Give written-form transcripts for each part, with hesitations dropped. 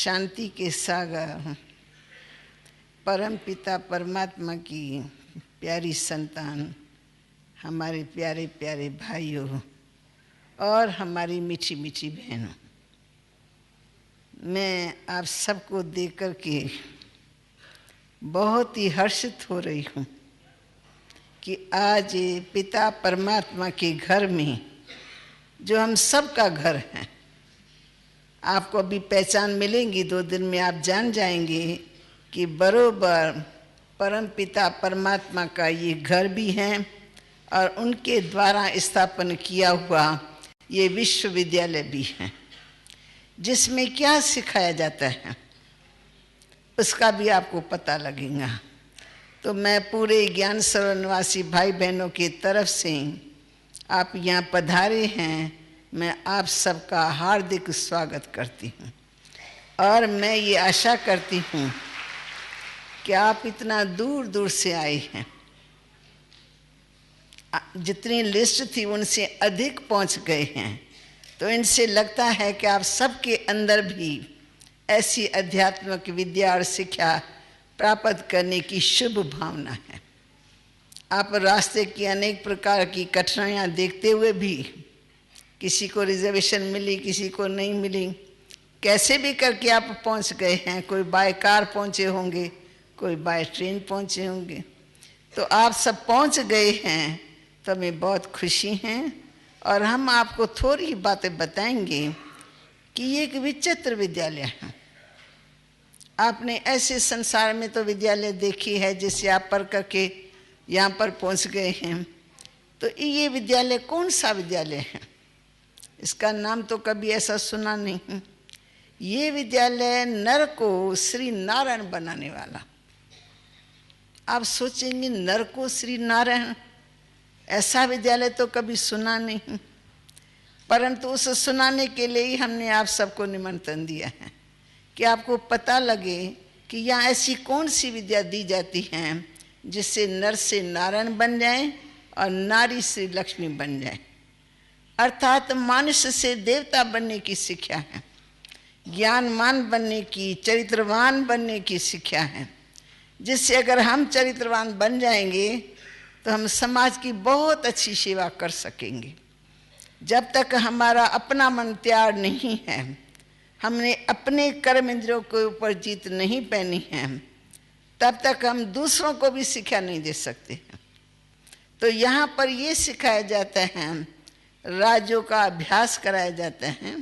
शांति के सागर परम पिता परमात्मा की प्यारी संतान, हमारे प्यारे प्यारे भाइयों और हमारी मीठी मीठी बहनों, मैं आप सबको देख कर के बहुत ही हर्षित हो रही हूँ कि आज पिता परमात्मा के घर में, जो हम सब का घर है, आपको अभी पहचान मिलेंगी। 2 दिन में आप जान जाएंगे कि बरोबर परम पिता परमात्मा का ये घर भी है और उनके द्वारा स्थापन किया हुआ ये विश्वविद्यालय भी है, जिसमें क्या सिखाया जाता है उसका भी आपको पता लगेगा। तो मैं पूरे ज्ञान सरोवर निवासी भाई बहनों की तरफ से आप यहाँ पधारे हैं, मैं आप सबका हार्दिक स्वागत करती हूँ और मैं ये आशा करती हूँ कि आप इतना दूर दूर से आए हैं। जितनी लिस्ट थी उनसे अधिक पहुँच गए हैं, तो इनसे लगता है कि आप सबके अंदर भी ऐसी आध्यात्मिक विद्या और शिक्षा प्राप्त करने की शुभ भावना है। आप रास्ते की अनेक प्रकार की कठिनाइयाँ देखते हुए भी, किसी को रिजर्वेशन मिली, किसी को नहीं मिली, कैसे भी करके आप पहुंच गए हैं। कोई बाय कार पहुंचे होंगे, कोई बाय ट्रेन पहुंचे होंगे, तो आप सब पहुंच गए हैं, तो हमें बहुत खुशी है। और हम आपको थोड़ी बातें बताएंगे कि ये एक विचित्र विद्यालय है। आपने ऐसे संसार में तो विद्यालय देखी है जिससे आप पढ़ करके यहाँ पर पहुँच गए हैं, तो ये विद्यालय कौन सा विद्यालय है? इसका नाम तो कभी ऐसा सुना नहीं। ये विद्यालय नर को श्री नारायण बनाने वाला। आप सोचेंगे नर को श्री नारायण, ऐसा विद्यालय तो कभी सुना नहीं, परंतु उसे सुनाने के लिए ही हमने आप सबको निमंत्रण दिया है कि आपको पता लगे कि यहाँ ऐसी कौन सी विद्या दी जाती है जिससे नर से नारायण बन जाए और नारी से लक्ष्मी बन जाए, अर्थात मनुष्य से देवता बनने की शिक्षा है, ज्ञानवान बनने की, चरित्रवान बनने की शिक्षा है, जिससे अगर हम चरित्रवान बन जाएंगे तो हम समाज की बहुत अच्छी सेवा कर सकेंगे। जब तक हमारा अपना मन तैयार नहीं है, हमने अपने कर्म इंद्रियों के ऊपर जीत नहीं पहनी है, तब तक हम दूसरों को भी शिक्षा नहीं दे सकते हैं। तो यहाँ पर ये सिखाया जाता है, राजों का अभ्यास कराया जाता है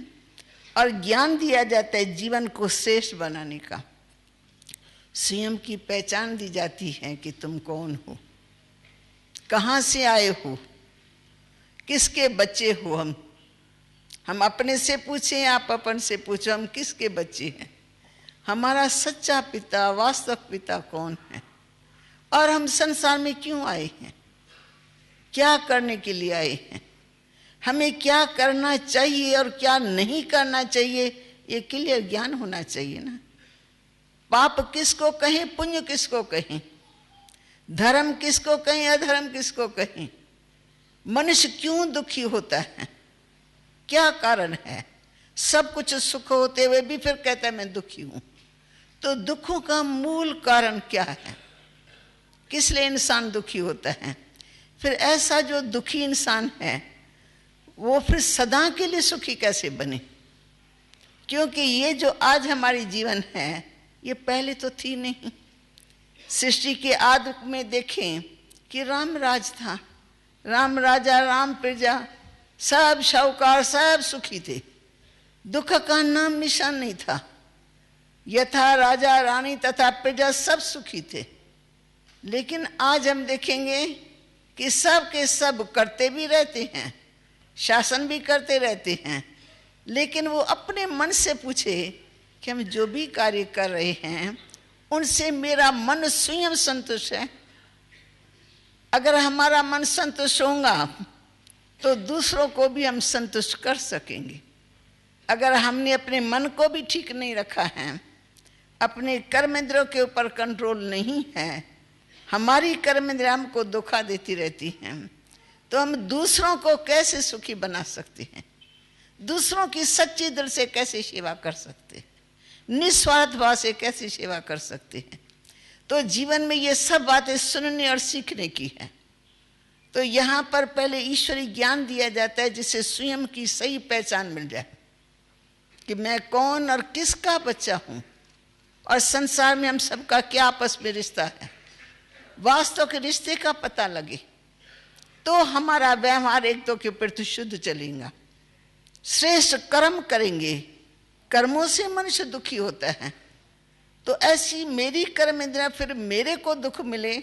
और ज्ञान दिया जाता है जीवन को श्रेष्ठ बनाने का। स्वयं की पहचान दी जाती है कि तुम कौन हो, कहाँ से आए हो, किसके बच्चे हो। हम अपने से पूछें, आप अपन से पूछो, हम किसके बच्चे हैं, हमारा सच्चा पिता, वास्तव पिता कौन है, और हम संसार में क्यों आए हैं, क्या करने के लिए आए हैं, हमें क्या करना चाहिए और क्या नहीं करना चाहिए, ये क्लियर ज्ञान होना चाहिए ना। पाप किसको कहें, पुण्य किसको कहें, धर्म किसको कहें, अधर्म किसको कहें, मनुष्य क्यों दुखी होता है, क्या कारण है। सब कुछ सुख होते हुए भी फिर कहता है मैं दुखी हूं। तो दुखों का मूल कारण क्या है, किस लिए इंसान दुखी होता है। फिर ऐसा जो दुखी इंसान है वो फिर सदा के लिए सुखी कैसे बने, क्योंकि ये जो आज हमारी जीवन है ये पहले तो थी नहीं। सृष्टि के आदि में देखें कि राम राज था, राम राजा, राम प्रजा, सब शाहूकार, सब सुखी थे, दुख का नाम निशान नहीं था। यथा राजा रानी तथा प्रजा सब सुखी थे। लेकिन आज हम देखेंगे कि सब के सब करते भी रहते हैं, शासन भी करते रहते हैं, लेकिन वो अपने मन से पूछे कि हम जो भी कार्य कर रहे हैं उनसे मेरा मन स्वयं संतुष्ट है। अगर हमारा मन संतुष्ट होगा तो दूसरों को भी हम संतुष्ट कर सकेंगे। अगर हमने अपने मन को भी ठीक नहीं रखा है, अपने कर्म इंद्रियों के ऊपर कंट्रोल नहीं है, हमारी कर्म इंद्रियां हमको धोखा देती रहती हैं, तो हम दूसरों को कैसे सुखी बना सकते हैं, दूसरों की सच्ची दिल से कैसे सेवा कर सकते हैं। निस्वार्थ भाव से कैसे सेवा कर सकते हैं। तो जीवन में ये सब बातें सुनने और सीखने की है। तो यहाँ पर पहले ईश्वरीय ज्ञान दिया जाता है जिससे स्वयं की सही पहचान मिल जाए कि मैं कौन और किसका बच्चा हूँ और संसार में हम सबका क्या आपस में रिश्ता है। वास्तव के रिश्ते का पता लगे तो हमारा व्यवहार एक दो के प्रति शुद्ध चलेगा। श्रेष्ठ कर्म करेंगे, कर्मों से मनुष्य दुखी होता है। तो ऐसी मेरी कर्म इंद्रियां फिर मेरे को दुख मिले,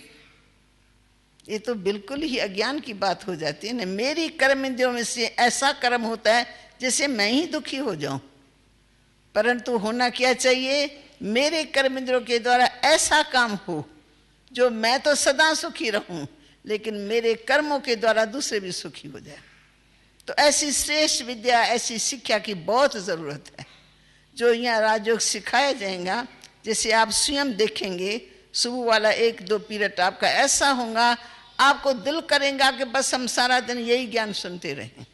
ये तो बिल्कुल ही अज्ञान की बात हो जाती है ना। मेरी कर्म इंद्रियों में से ऐसा कर्म होता है जिससे मैं ही दुखी हो जाऊं। परंतु होना क्या चाहिए, मेरे कर्म इंद्रियों के द्वारा ऐसा काम हो जो मैं तो सदा सुखी रहूं, लेकिन मेरे कर्मों के द्वारा दूसरे भी सुखी हो जाए। तो ऐसी श्रेष्ठ विद्या, ऐसी शिक्षा की बहुत ज़रूरत है जो यहाँ राजयोग सिखाया जाएगा। जैसे आप स्वयं देखेंगे, सुबह वाला 1-2 पीरियड आपका ऐसा होगा, आपको दिल करेगा कि बस हम सारा दिन यही ज्ञान सुनते रहें।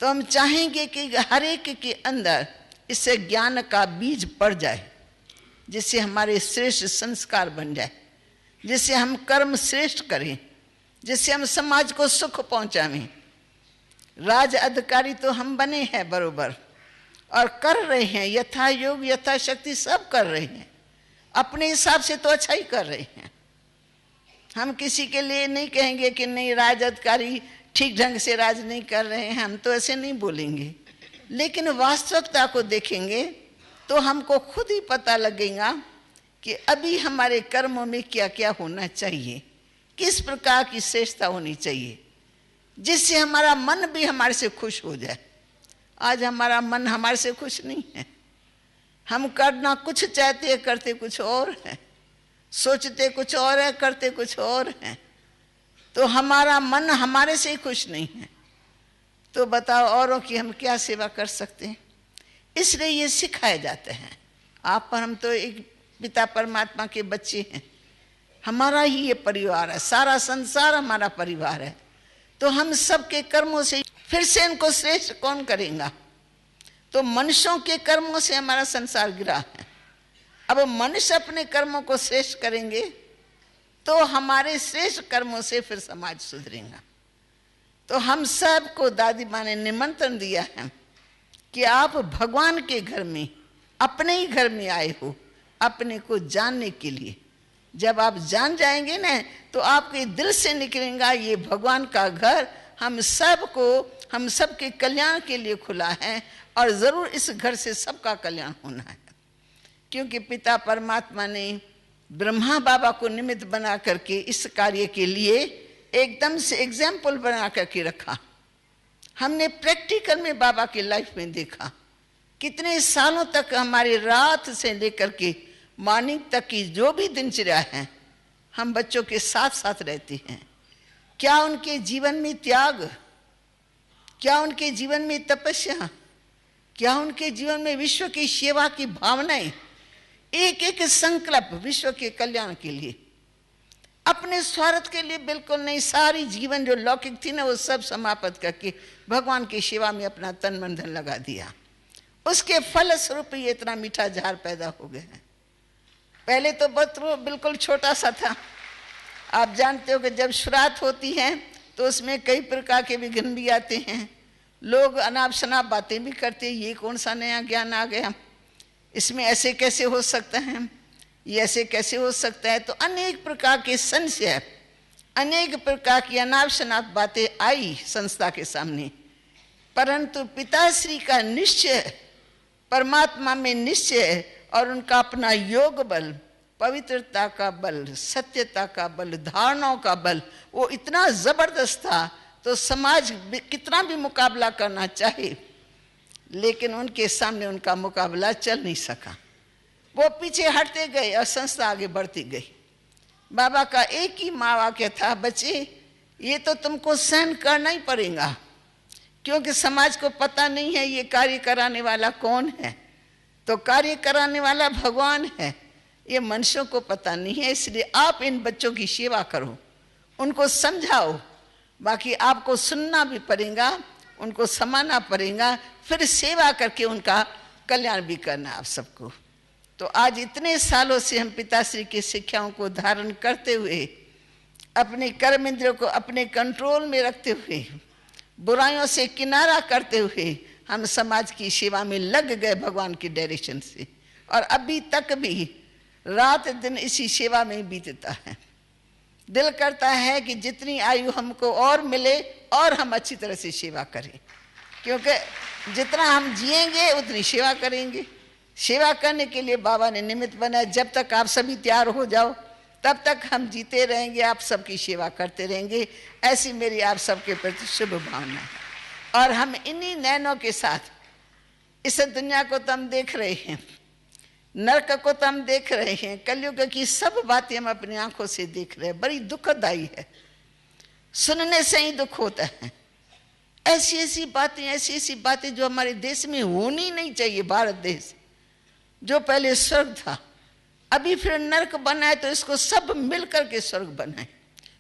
तो हम चाहेंगे कि हर एक के अंदर इससे ज्ञान का बीज पड़ जाए, जिससे हमारे श्रेष्ठ संस्कार बन जाए, जिससे हम कर्म श्रेष्ठ करें, जिससे हम समाज को सुख पहुंचावें। राज अधिकारी तो हम बने हैं बरोबर और कर रहे हैं, यथा योग यथा शक्ति सब कर रहे हैं, अपने हिसाब से तो अच्छा ही कर रहे हैं। हम किसी के लिए नहीं कहेंगे कि नहीं राज अधिकारी ठीक ढंग से राज नहीं कर रहे हैं, हम तो ऐसे नहीं बोलेंगे। लेकिन वास्तविकता को देखेंगे तो हमको खुद ही पता लगेगा कि अभी हमारे कर्मों में क्या क्या होना चाहिए, किस प्रकार की श्रेष्ठता होनी चाहिए, जिससे हमारा मन भी हमारे से खुश हो जाए। आज हमारा मन हमारे से खुश नहीं है, हम करना कुछ चाहते हैं, करते कुछ और है, सोचते कुछ और है, करते कुछ और है। तो हमारा मन हमारे से ही खुश नहीं है। तो बताओ औरों की हम क्या सेवा कर सकते हैं। इसलिए ये सिखाया जाता है। आप पर हम तो एक पिता परमात्मा के बच्चे हैं, हमारा ही ये परिवार है, सारा संसार हमारा परिवार है। तो हम सबके कर्मों से फिर से इनको श्रेष्ठ कौन करेगा। तो मनुष्यों के कर्मों से हमारा संसार गिरा है। अब मनुष्य अपने कर्मों को श्रेष्ठ करेंगे तो हमारे श्रेष्ठ कर्मों से फिर समाज सुधरेगा। तो हम सबको दादी माँ ने निमंत्रण दिया है कि आप भगवान के घर में, अपने ही घर में आए हो अपने को जानने के लिए। जब आप जान जाएंगे ना तो आपके दिल से निकलेगा ये भगवान का घर हम सबको, हम सबके कल्याण के लिए खुला है और ज़रूर इस घर से सबका कल्याण होना है। क्योंकि पिता परमात्मा ने ब्रह्मा बाबा को निमित्त बना करके इस कार्य के लिए एकदम से एग्जाम्पल बना करके रखा। हमने प्रैक्टिकल में बाबा की लाइफ में देखा, कितने सालों तक हमारी रात से लेकर के मॉर्निंग तक की जो भी दिनचर्या है हम बच्चों के साथ साथ रहते हैं। क्या उनके जीवन में त्याग, क्या उनके जीवन में तपस्या, क्या उनके जीवन में विश्व की सेवा की भावनाएं, एक एक संकल्प विश्व के कल्याण के लिए, अपने स्वार्थ के लिए बिल्कुल नहीं। सारी जीवन जो लौकिक थी ना वो सब समाप्त करके भगवान की सेवा में अपना तन मन धन लगा दिया। उसके फल स्वरूप ये इतना मीठा झाड़ पैदा हो गया है। पहले तो बतरो बिल्कुल छोटा सा था। आप जानते हो कि जब श्राद्ध होती है तो उसमें कई प्रकार के विघ्न भी आते हैं। लोग अनाप शनाप बातें भी करते हैं, ये कौन सा नया ज्ञान आ गया, इसमें ऐसे कैसे हो सकता है, ये ऐसे कैसे हो सकता है। तो अनेक प्रकार के संशय, अनेक प्रकार की अनाप शनाप बातें आई संस्था के सामने। परंतु पिताश्री का निश्चय, परमात्मा में निश्चय और उनका अपना योग बल, पवित्रता का बल, सत्यता का बल, धारणाओं का बल वो इतना जबरदस्त था। तो समाज कितना भी मुकाबला करना चाहे लेकिन उनके सामने उनका मुकाबला चल नहीं सका। वो पीछे हटते गए और संस्था आगे बढ़ती गई। बाबा का एक ही माँ वाक्य था, बच्चे ये तो तुमको सहन करना ही पड़ेगा, क्योंकि समाज को पता नहीं है ये कार्य कराने वाला कौन है। तो कार्य कराने वाला भगवान है, ये मनुष्यों को पता नहीं है। इसलिए आप इन बच्चों की सेवा करो, उनको समझाओ, बाकी आपको सुनना भी पड़ेगा, उनको समाना पड़ेगा, फिर सेवा करके उनका कल्याण भी करना आप सबको। तो आज इतने सालों से हम पिताश्री की शिक्षाओं को धारण करते हुए, अपने कर्म इंद्रियों को अपने कंट्रोल में रखते हुए, बुराइयों से किनारा करते हुए हम समाज की सेवा में लग गए भगवान की डायरेक्शन से, और अभी तक भी रात दिन इसी सेवा में बीतता है। दिल करता है कि जितनी आयु हमको और मिले और हम अच्छी तरह से सेवा करें, क्योंकि जितना हम जिएंगे उतनी सेवा करेंगे। सेवा करने के लिए बाबा ने निमित्त बनाया। जब तक आप सभी तैयार हो जाओ तब तक हम जीते रहेंगे, आप सबकी सेवा करते रहेंगे। ऐसी मेरी आप सबके प्रति शुभ भावना है। और हम इन्हीं नैनों के साथ इस दुनिया को तो हम देख रहे हैं, नरक को तो हम देख रहे हैं, कलयुग की सब बातें हम अपनी आंखों से देख रहे हैं। बड़ी दुखदाई है, सुनने से ही दुख होता है। ऐसी ऐसी बातें जो हमारे देश में होनी नहीं चाहिए। भारत देश जो पहले स्वर्ग था, अभी फिर नरक बनाए, तो इसको सब मिलकर के स्वर्ग बनाए,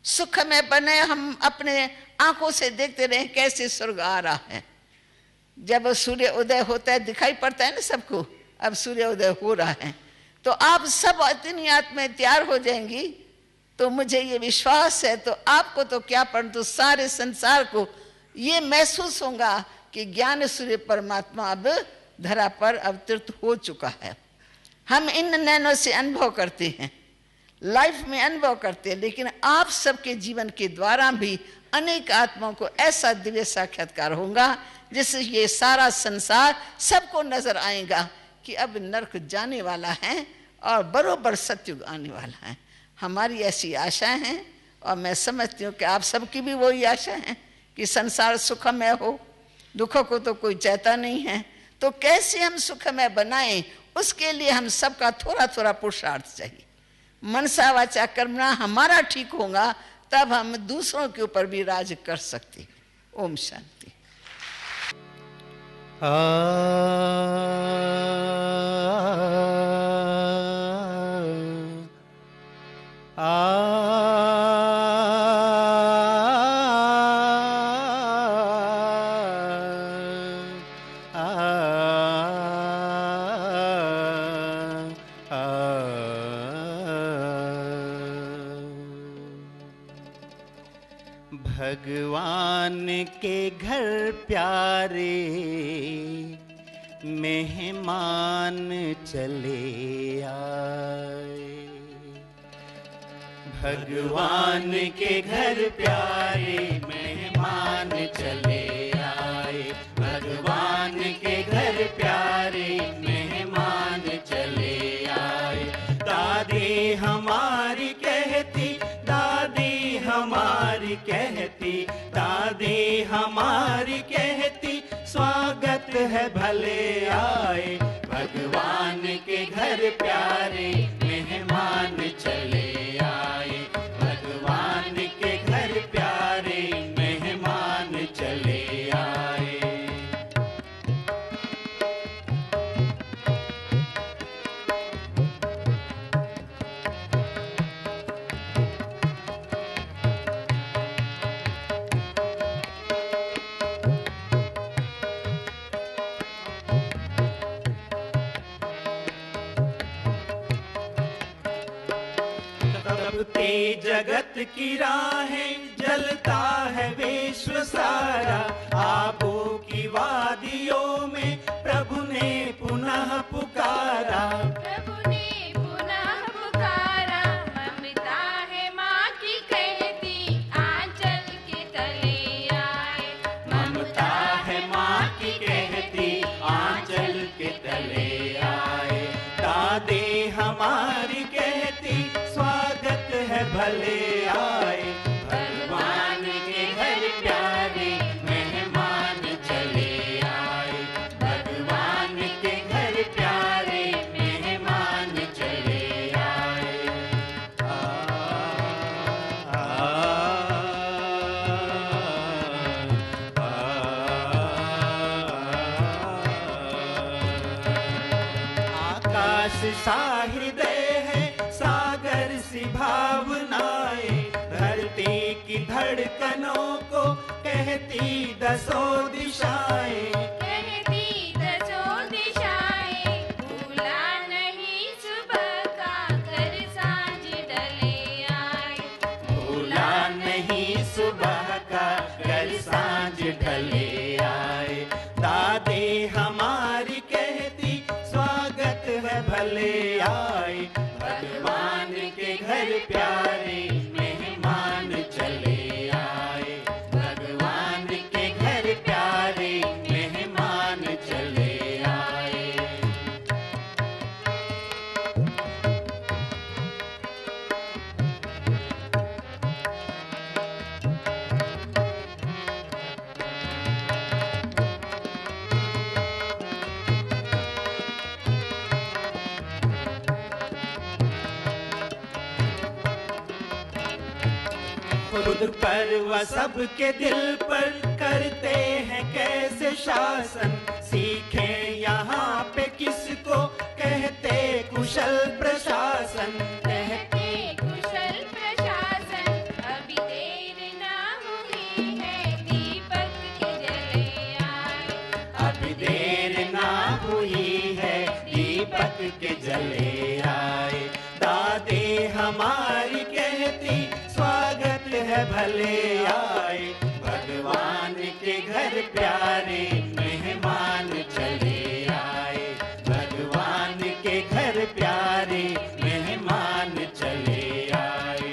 सुख में बनाए। हम अपने आंखों से देखते रहे कैसे स्वर्ग आ रहा है। जब सूर्य उदय होता है दिखाई पड़ता है ना सबको, अब सूर्य उदय हो रहा है, तो आप सब इतनी आत्माएं तैयार हो जाएंगी, तो मुझे ये विश्वास है, तो आपको तो क्या परंतु सारे संसार को ये महसूस होगा कि ज्ञान सूर्य परमात्मा अब धरा पर अवतरित हो चुका है। हम इन नैनों से अनुभव करते हैं, लाइफ में अनुभव करते हैं, लेकिन आप सबके जीवन के द्वारा भी अनेक आत्माओं को ऐसा दिव्य साक्षात्कार होगा जिससे ये सारा संसार सबको नजर आएगा कि अब नरक जाने वाला है और बरोबर सतयुग आने वाला है। हमारी ऐसी आशाएं हैं, और मैं समझती हूँ कि आप सबकी भी वही आशा है कि संसार सुखमय हो। दुखों को तो कोई चाहता नहीं है, तो कैसे हम सुखमय बनाएं, उसके लिए हम सबका थोड़ा थोड़ा पुरुषार्थ चाहिए। मनसा वाचा कर्मणा हमारा ठीक होगा, तब हम दूसरों के ऊपर भी राज कर सकते हैं। ओम शांति। भगवान के घर प्यारे मेहमान चले आए। भगवान के घर प्यारे मेहमान चले आए। भगवान के घर प्यारे मेहमान चले आए। दादी हमारी कहती, दादी हमारी कहती, दादी हमारी कहती, स्वागत है भले आए। भगवान के घर प्यारे मेहमान चले आए। भगवान के घर प्यारे मेहमान चले आए। जगत की राहें जलता है विश्व सारा। आबों की वादियों में प्रभु ने पुनः पुकारा। प्रभु ने पुनः पुकारा। ममता है माँ की कहती, आंचल के तले आए। ममता है माँ की कहती, आंचल के तले आए। दादी हमारी कहती, स्वागत है भले आए। भगवान के घर प्यारे मेहमान चले आए। भगवान के घर प्यारे मेहमान चले आए। आकाश सा हृदय है, सागर सी भावनाएं। धरती की धड़कनों को कहती दसों दिशाएं। कहती दसों दिशाएं, भूला नहीं हमारी कहती स्वागत है भले आए। भगवान के घर प्यारे मेहमान चले आए। भगवान के घर प्यारे मेहमान चले आए। खुद पर व सबके दिल पर करते हैं कैसे शासन। सीखे यहाँ पे किसको कहते कुशल प्रशासन। कहते कुशल प्रशासन, अभी देर ना हुई है दीपक के जले आए। अभी देर ना हुई है दीपक के जले आए। दादी हमारी कहती स्वागत है भले आए। भगवान के घर प्यारे मेहमान चले आए। भगवान के घर प्यारे मेहमान चले आए।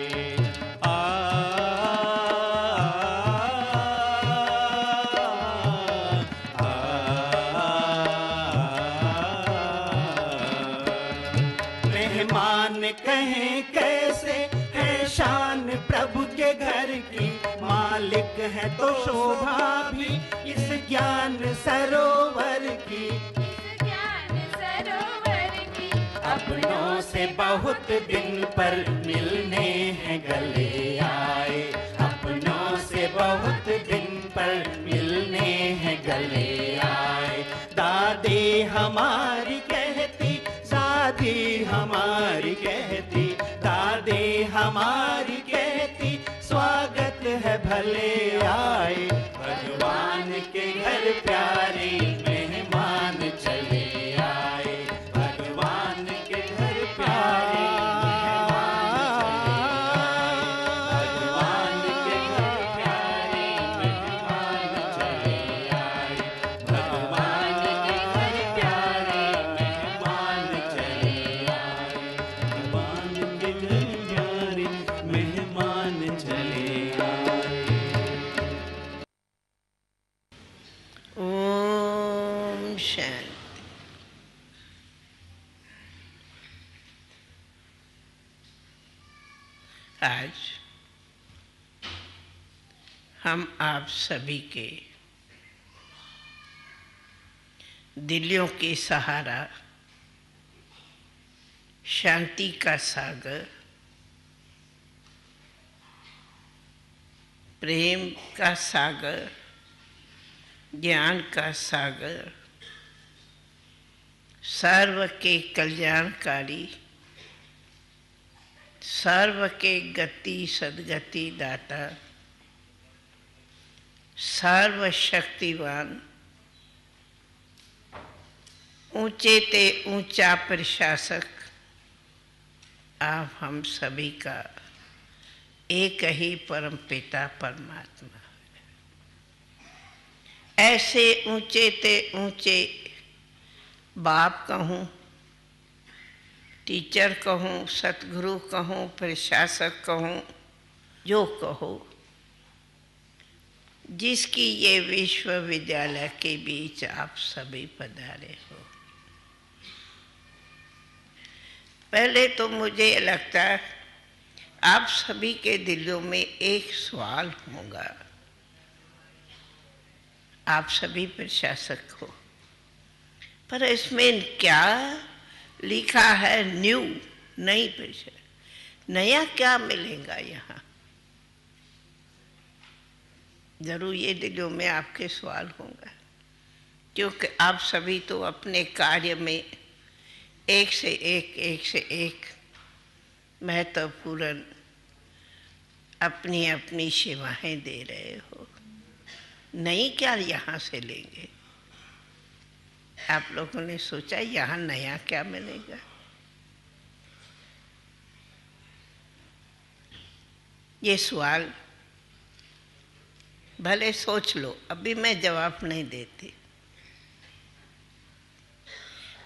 मेहमान कहें कैसे है शान प्रभु के घर की। मालिक है तो शोभा भी इस ज्ञान सरोवर की। इस ज्ञान सरोवर की, अपनों से बहुत दिन पर मिलने हैं गले आए। अपनों से बहुत दिन पर मिलने हैं गले आए। दादी हमारी कहती, दादी हमारी कहती, दादी हमारी कहती स्वागत है भले आए। भगवान के घर प्यारे मेहमान चले आए। भगवान के घर प्यारे मेहमान चले आए। भगवान के घर प्यारे मेहमान चले आए। भगवान के घर प्यारे मेहमान चले आए। ओम शांति। आज हम आप सभी के दिलों के सहारा शांति का सागर, प्रेम का सागर, ज्ञान का सागर, सर्व के कल्याणकारी, सर्व के गति सदगति दाता, सर्वशक्तिवान, ऊंचे ते ऊंचा प्रशासक आप हम सभी का एक ही परम पिता परमात्मा। ऐसे ऊंचे ते ऊंचे बाप कहूँ, टीचर कहूँ, सतगुरु कहूँ, प्रशासक कहूँ, जो कहो, जिसकी ये विश्वविद्यालय के बीच आप सभी पधारे हो। पहले तो मुझे लगता है आप सभी के दिलों में एक सवाल होगा। आप सभी प्रशासक हो, पर इसमें क्या लिखा है? न्यू, नई प्रशासक, नया क्या मिलेगा यहाँ? जरूर ये दिलों में आपके सवाल होगा, क्योंकि आप सभी तो अपने कार्य में एक से एक महत्वपूर्ण अपनी अपनी सेवाएं दे रहे हो। नई क्या यहाँ से लेंगे? आप लोगों ने सोचा यहाँ नया क्या मिलेगा? ये सवाल भले सोच लो, अभी मैं जवाब नहीं देती।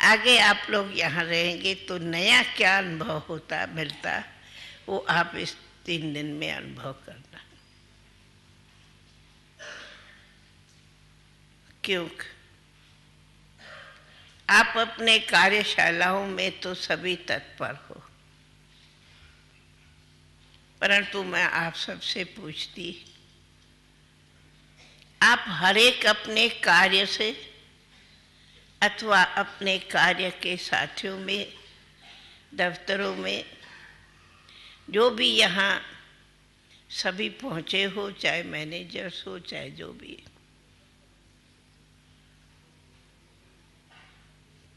आगे आप लोग यहाँ रहेंगे तो नया क्या अनुभव होता मिलता, वो आप इस 3 दिन में अनुभव करना। क्योंकि आप अपने कार्यशालाओं में तो सभी तत्पर हो, परंतु मैं आप सबसे पूछती, आप हर एक अपने कार्य से अथवा अपने कार्य के साथियों में, दफ्तरों में, जो भी यहाँ सभी पहुँचे हो, चाहे मैनेजर्स हो चाहे जो भी,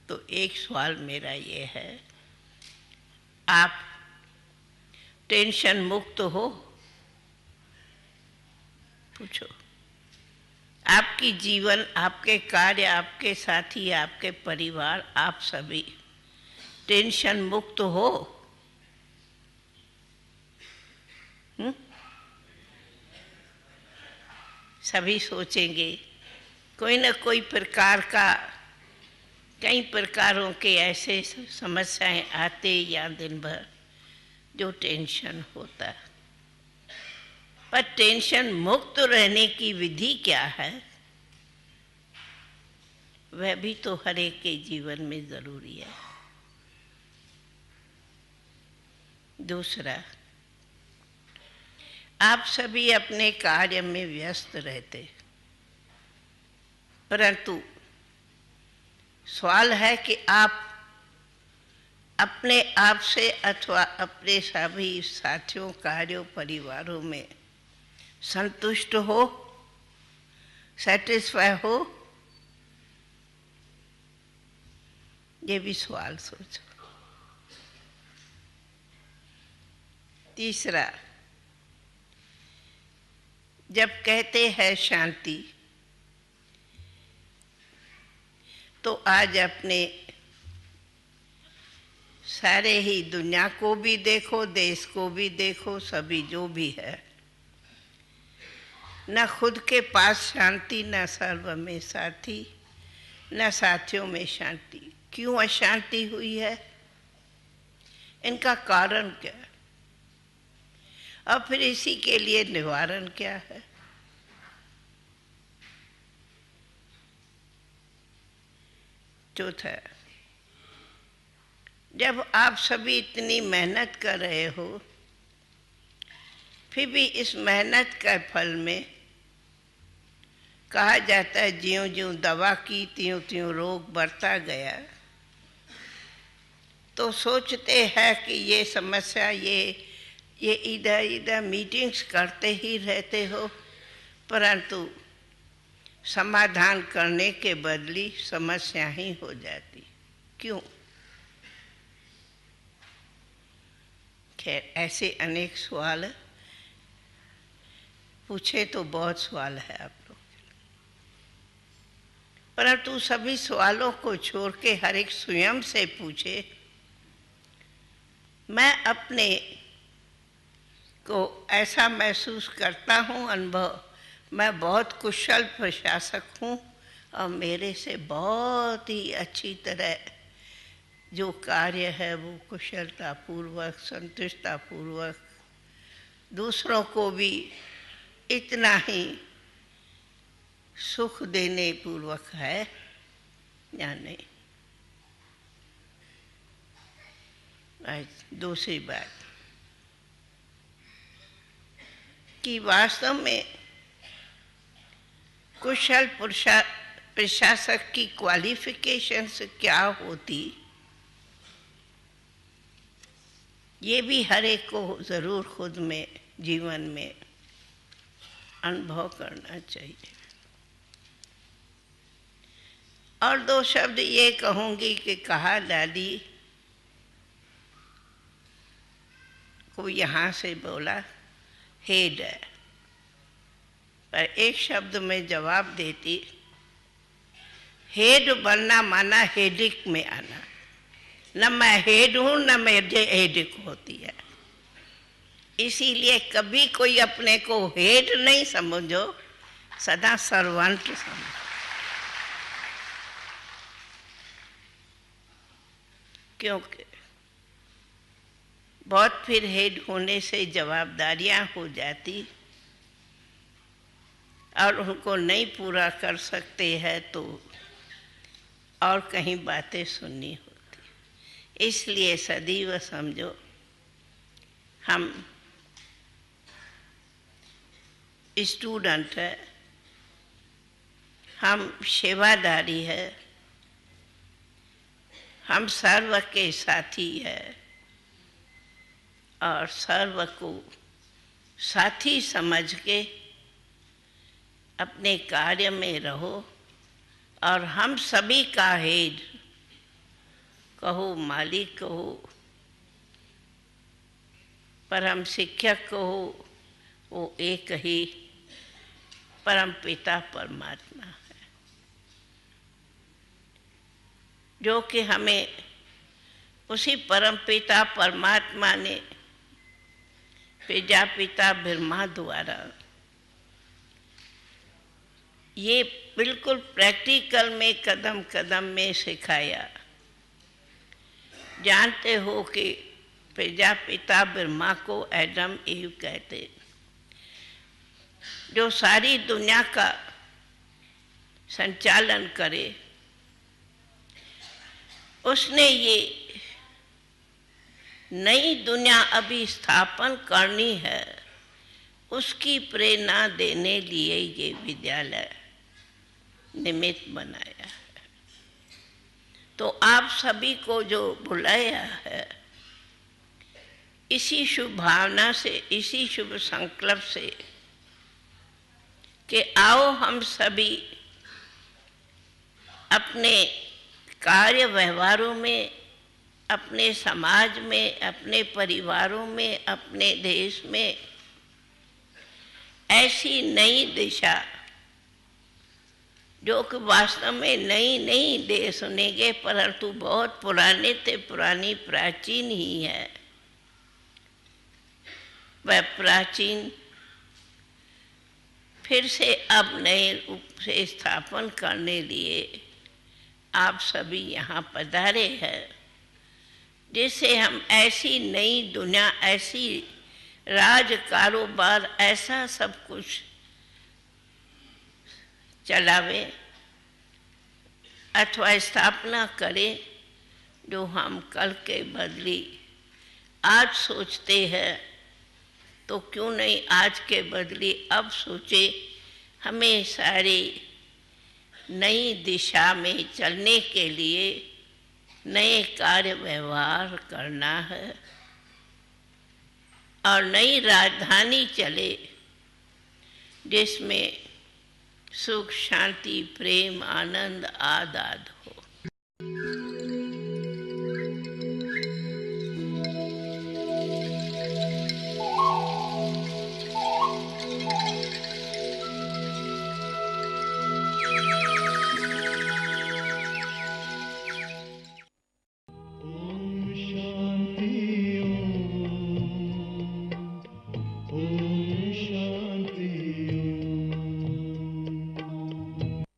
तो एक सवाल मेरा ये है, आप टेंशन मुक्त हो? पूछो। आपकी जीवन, आपके कार्य, आपके साथी, आपके परिवार, आप सभी टेंशन मुक्त हो? सभी सोचेंगे कोई न कोई प्रकार का, कई प्रकारों के ऐसे समस्याएं आते या दिन भर जो टेंशन होता है। पर टेंशन मुक्त रहने की विधि क्या है, वह भी तो हर एक के जीवन में जरूरी है। दूसरा, आप सभी अपने कार्य में व्यस्त रहते, परंतु सवाल है कि आप अपने आप से अथवा अपने सभी साथियों, कार्यों, परिवारों में संतुष्ट हो, सेटिस्फाई हो? ये भी सवाल सोचो। तीसरा, जब कहते हैं शांति, तो आज अपने सारे ही दुनिया को भी देखो, देश को भी देखो, सभी जो भी है, न खुद के पास शांति, न सर्व में साथी, न साथियों में शांति। क्यों अशांति हुई है? इनका कारण क्या है और फिर इसी के लिए निवारण क्या है? चौथा, जब आप सभी इतनी मेहनत कर रहे हो, फिर भी इस मेहनत का फल में कहा जाता है ज्यों ज्यों दवा की त्यों त्यों रोग बढ़ता गया, तो सोचते हैं कि ये समस्या, ये इधर इधर मीटिंग्स करते ही रहते हो, परंतु समाधान करने के बदली समस्या ही हो जाती। क्यों? खैर, ऐसे अनेक सवाल पूछे तो बहुत सवाल है आप लोग, परंतु सभी सवालों को छोड़ के हर एक स्वयं से पूछे, मैं अपने को ऐसा महसूस करता हूँ, अनुभव, मैं बहुत कुशल प्रशासक हूँ और मेरे से बहुत ही अच्छी तरह जो कार्य है वो कुशलतापूर्वक, संतुष्टतापूर्वक, दूसरों को भी इतना ही सुख देने पूर्वक है या नहीं। दूसरी बात कि वास्तव में कुशल प्रशासक की क्वालिफिकेशंस क्या होती, ये भी हर एक को ज़रूर खुद में जीवन में अनुभव करना चाहिए। और 2 शब्द ये कहूँगी कि कहा दादी को यहाँ से बोला हेड है, पर एक शब्द में जवाब देती, हेड बनना माना हेडिक में आना। न मैं हेड हूँ न मेरे हेडिक होती है, इसीलिए कभी कोई अपने को हेड नहीं समझो, सदा सर्वेंट समझो। क्योंकि बहुत फिर हेड होने से जवाबदारियां हो जाती और उनको नहीं पूरा कर सकते हैं तो और कहीं बातें सुननी होती। इसलिए सदैव समझो हम स्टूडेंट है, हम सेवादारी है, हम सर्व के साथी है और सर्व को साथी समझ के अपने कार्य में रहो। और हम सभी का हेड कहो, मालिक कहो, परम शिक्षक कहो, वो एक ही परम पिता परमात्मा है, जो कि हमें उसी परम पिता परमात्मा ने प्रजापिता ब्रह्मा द्वारा ये बिल्कुल प्रैक्टिकल में कदम कदम में सिखाया। जानते हो कि प्रजापिता ब्रह्मा को एडम ईव कहते, जो सारी दुनिया का संचालन करे। उसने ये नई दुनिया अभी स्थापन करनी है, उसकी प्रेरणा देने लिए ये विद्यालय निमित्त बनाया है। तो आप सभी को जो बुलाया है, इसी शुभ भावना से, इसी शुभ संकल्प से कि आओ हम सभी अपने कार्य व्यवहारों में, अपने समाज में, अपने परिवारों में, अपने देश में ऐसी नई दिशा, जो कि वास्तव में नई नहीं दे सुनेंगे, परंतु बहुत पुराने से पुरानी प्राचीन ही है, वह प्राचीन फिर से अब नए रूप से स्थापन करने लिए आप सभी यहाँ पधारे हैं, जिससे हम ऐसी नई दुनिया, ऐसी राज कारोबार, ऐसा सब कुछ चलावे अथवा स्थापना करें जो हम कल के बदली आज सोचते हैं, तो क्यों नहीं आज के बदली अब सोचे। हमें सारी नई दिशा में चलने के लिए नए कार्य व्यवहार करना है और नई राजधानी चले, जिसमें सुख, शांति, प्रेम, आनंद आदि हो।